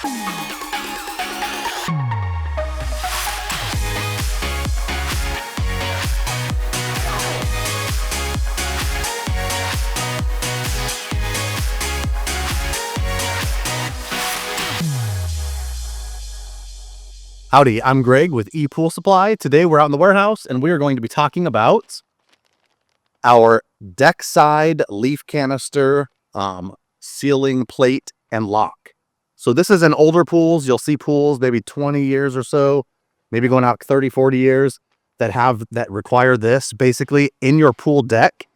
Howdy, I'm Greg with ePoolSupply. Today we're out in the warehouse and we are going to be talking about our deck side leaf canister sealing plate and lock. So this is in older pools. You'll see pools maybe 20 years or so, maybe going out 30, 40 years that require this basically in your pool deck.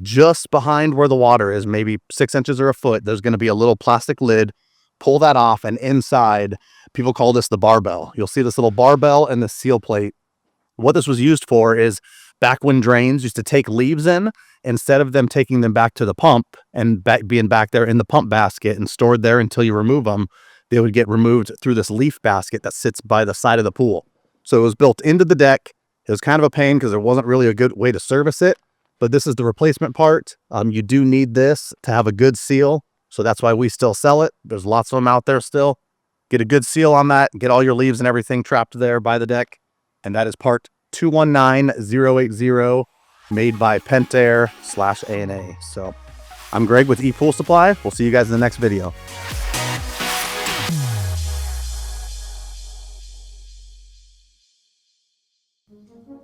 Just behind where the water is, maybe 6 inches or a foot, there's going to be a little plastic lid. Pull that off, and inside, people call this the barbell. You'll see this little barbell and the seal plate. What this was used for is back when drains used to take leaves in, instead of them taking them back to the pump and being back there in the pump basket and stored there until you remove them, they would get removed through this leaf basket that sits by the side of the pool. So it was built into the deck. It was kind of a pain because there wasn't really a good way to service it, but this is the replacement part. You do need this to have a good seal. So that's why we still sell it. There's lots of them out there still. Get a good seal on that, get all your leaves and everything trapped there by the deck. And that is part 219080, made by Pentair /A&A. So I'm Greg with ePoolSupply. We'll see you guys in the next video.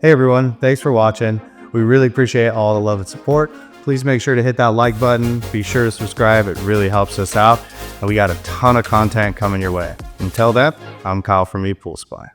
Hey everyone, thanks for watching. We really appreciate all the love and support. Please make sure to hit that like button. Be sure to subscribe. It really helps us out. And we got a ton of content coming your way. Until then, I'm Kyle from ePoolSupply.